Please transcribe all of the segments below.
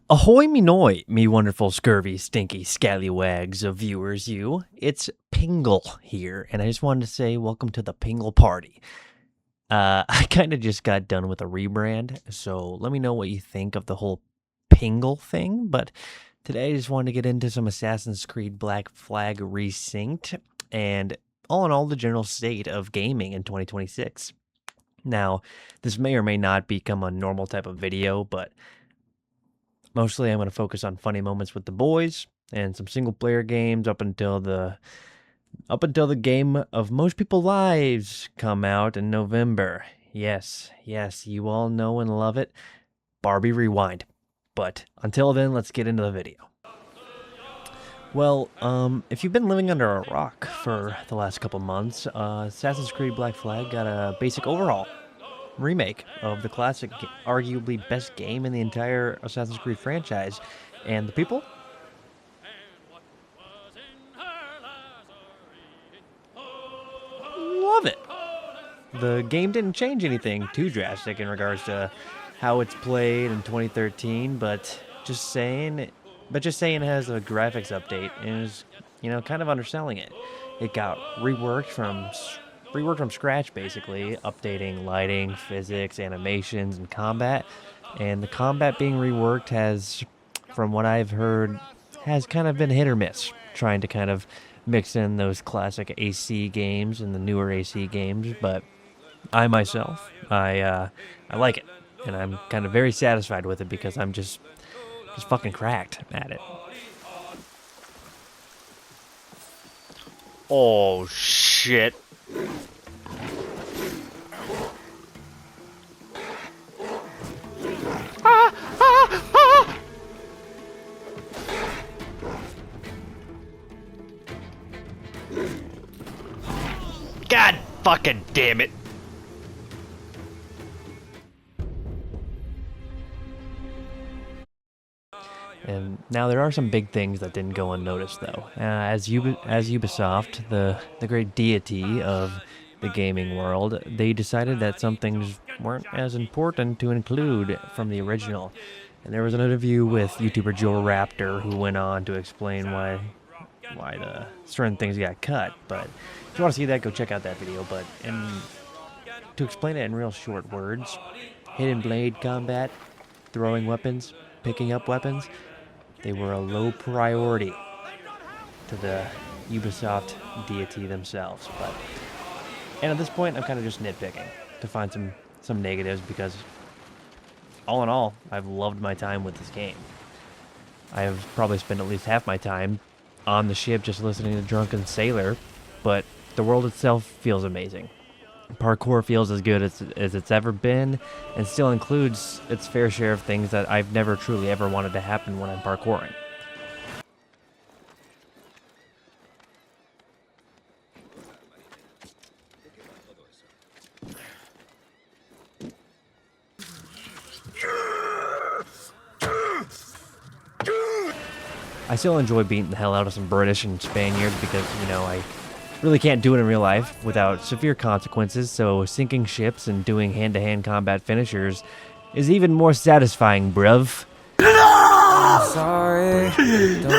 Ahoy me noy, me wonderful scurvy, stinky scallywags of viewers you. It's Pingle here, and I just wanted to say welcome to the Pingle party. I kind of just got done with a rebrand, so let me know what you think of the whole Pingle thing, but today I just wanted to get into some Assassin's Creed Black Flag Resynched, and all in all, the general state of gaming in 2026. Now, this may or may not become a normal type of video, but mostly I'm going to focus on funny moments with the boys and some single player games up until the game of most people's lives come out in November. Yes, you all know and love it. Barbie Rewind. But until then, let's get into the video. Well, if you've been living under a rock for the last couple months, Assassin's Creed Black Flag got a basic overhaul remake of the classic, arguably best game in the entire Assassin's Creed franchise, and the people love it. The game didn't change anything too drastic in regards to how it's played in 2013, but just saying it has a graphics update is, kind of underselling it. It got reworked from scratch, basically, updating lighting, physics, animations, and combat. And the combat being reworked has, from what I've heard, has kind of been hit or miss, trying to kind of mix in those classic AC games and the newer AC games. But I myself, I like it, and I'm kind of very satisfied with it because I'm just fucking cracked at it. Oh shit. God fucking damn it. And now there are some big things that didn't go unnoticed, though. As Ubisoft, the great deity of the gaming world, they decided that some things weren't as important to include from the original. And there was an interview with YouTuber Joe Raptor who went on to explain why the certain things got cut. But if you want to see that, go check out that video. But to explain it in real short words, hidden blade combat, throwing weapons, picking up weapons, they were a low priority to the Ubisoft deity themselves. And at this point, I'm kind of just nitpicking to find some negatives because, all in all, I've loved my time with this game. I have probably spent at least half my time on the ship just listening to Drunken Sailor, but the world itself feels amazing. Parkour feels as good as it's ever been, and still includes its fair share of things that I've never truly ever wanted to happen when I'm parkouring. I still enjoy beating the hell out of some British and Spaniards because, I really can't do it in real life without severe consequences, so sinking ships and doing hand-to-hand combat finishers is even more satisfying, bruv. I'm sorry. But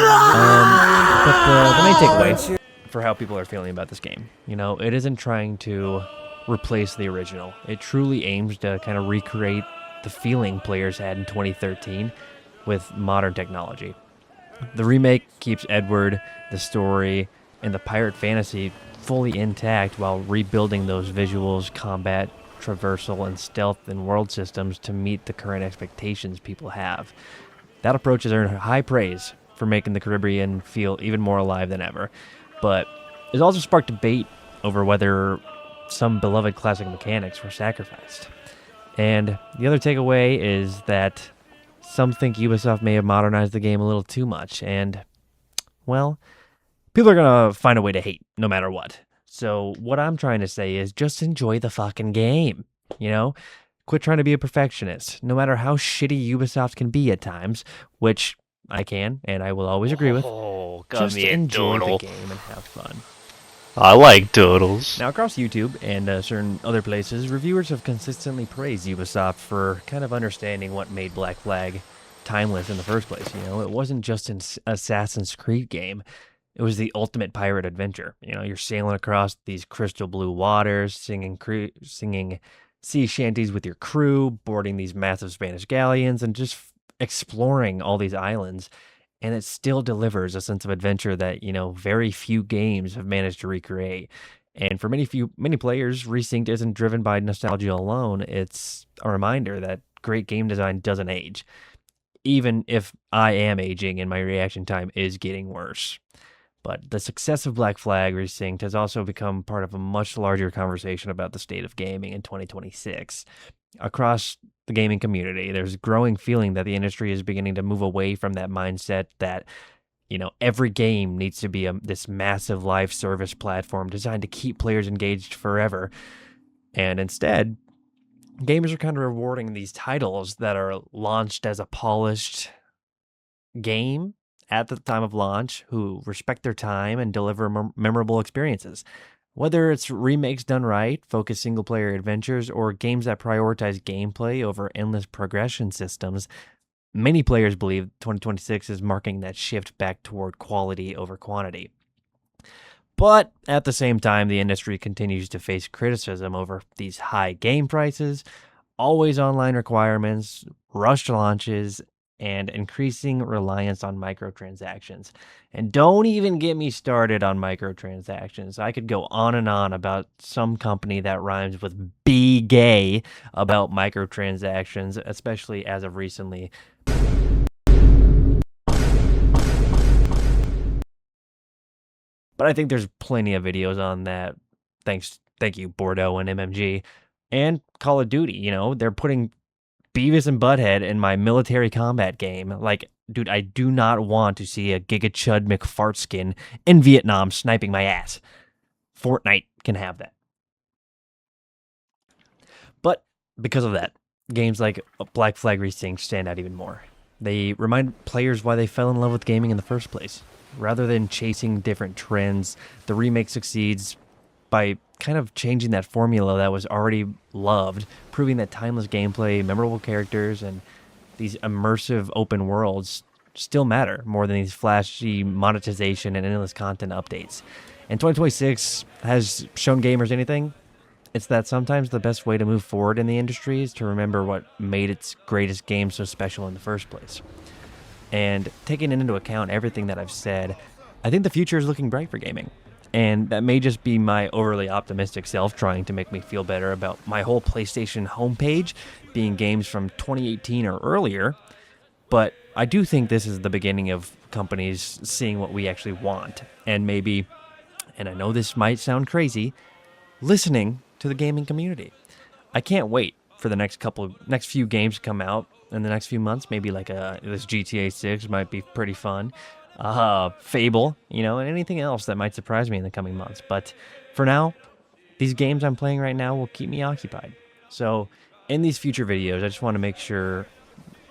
the main takeaway for how people are feeling about this game, it isn't trying to replace the original. It truly aims to kind of recreate the feeling players had in 2013 with modern technology. The remake keeps Edward, the story, and the pirate fantasy fully intact while rebuilding those visuals, combat, traversal, and stealth and world systems to meet the current expectations people have. That approach has earned high praise for making the Caribbean feel even more alive than ever, but it's also sparked debate over whether some beloved classic mechanics were sacrificed. And the other takeaway is that some think Ubisoft may have modernized the game a little too much, and, well, people are gonna find a way to hate, no matter what. So what I'm trying to say is just enjoy the fucking game, Quit trying to be a perfectionist, no matter how shitty Ubisoft can be at times, which I can, and I will always agree with. Oh, Just enjoy the game and have fun. I like turtles. Now, across YouTube and certain other places, reviewers have consistently praised Ubisoft for kind of understanding what made Black Flag timeless in the first place. You know, it wasn't just an Assassin's Creed game. It was the ultimate pirate adventure. You know, you're sailing across these crystal blue waters, singing sea shanties with your crew, boarding these massive Spanish galleons, and just exploring all these islands. And it still delivers a sense of adventure that, you know, very few games have managed to recreate. And for many players, Resynced isn't driven by nostalgia alone. It's a reminder that great game design doesn't age, even if I am aging and my reaction time is getting worse. But the success of Black Flag Resynced has also become part of a much larger conversation about the state of gaming in 2026. Across the gaming community, there's a growing feeling that the industry is beginning to move away from that mindset that, you know, every game needs to be this massive live service platform designed to keep players engaged forever. And instead, gamers are kind of rewarding these titles that are launched as a polished game at the time of launch, who respect their time and deliver memorable experiences. Whether it's remakes done right, focused single player adventures, or games that prioritize gameplay over endless progression systems, many players believe 2026 is marking that shift back toward quality over quantity. But at the same time, the industry continues to face criticism over these high game prices, always online requirements, rushed launches, and increasing reliance on microtransactions. And don't even get me started on microtransactions. I could go on and on about some company that rhymes with be gay about microtransactions, especially as of recently. But I think there's plenty of videos on that. Thank you, Bordeaux and MMG. And Call of Duty, you know, they're putting Beavis and Butthead in my military combat game. Like, dude, I do not want to see a Giga Chud McFartskin in Vietnam sniping my ass. Fortnite can have that. But because of that, games like Black Flag Resynced stand out even more. They remind players why they fell in love with gaming in the first place. Rather than chasing different trends, the remake succeeds by kind of changing that formula that was already loved, proving that timeless gameplay, memorable characters, and these immersive open worlds still matter more than these flashy monetization and endless content updates. And 2026 has shown gamers anything. It's that sometimes the best way to move forward in the industry is to remember what made its greatest game so special in the first place. And taking into account everything that I've said, I think the future is looking bright for gaming. And that may just be my overly optimistic self trying to make me feel better about my whole PlayStation homepage being games from 2018 or earlier. But I do think this is the beginning of companies seeing what we actually want. And maybe, and I know this might sound crazy, listening to the gaming community. I can't wait for the next few games to come out in the next few months. Maybe like this GTA 6 might be pretty fun. Fable, you know, and anything else that might surprise me in the coming months. But for now, these games I'm playing right now will keep me occupied. So in these future videos, I just want to make sure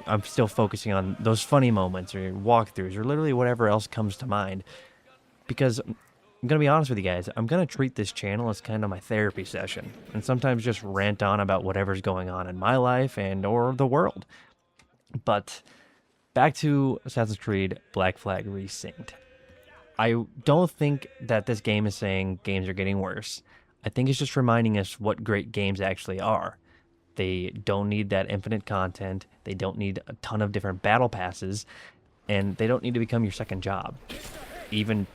I'm still focusing on those funny moments or walkthroughs or literally whatever else comes to mind. Because I'm going to be honest with you guys, I'm going to treat this channel as kind of my therapy session and sometimes just rant on about whatever's going on in my life and or the world. But back to Assassin's Creed Black Flag Resynced. I don't think that this game is saying games are getting worse. I think it's just reminding us what great games actually are. They don't need that infinite content. They don't need a ton of different battle passes. And they don't need to become your second job. Even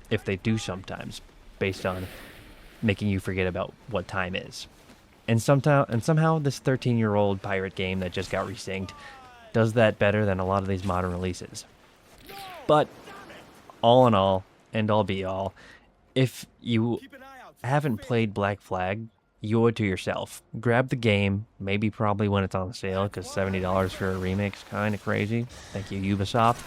if they do sometimes, based on making you forget about what time is. And somehow this 13-year-old pirate game that just got resynced does that better than a lot of these modern releases. But all in all, end all be all, if you haven't played Black Flag, you owe it to yourself. Grab the game, maybe probably when it's on sale, because $70 for a remake is kind of crazy. Thank you, Ubisoft.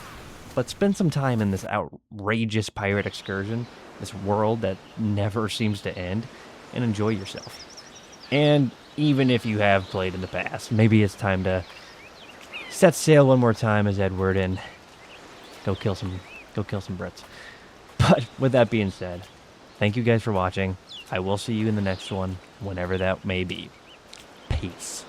But spend some time in this outrageous pirate excursion, this world that never seems to end, and enjoy yours. And even if you have played in the past, maybe it's time to set sail one more time as Edward and go kill some Brits. But with that being said, thank you guys for watching. I will see you in the next one, whenever that may be. Peace.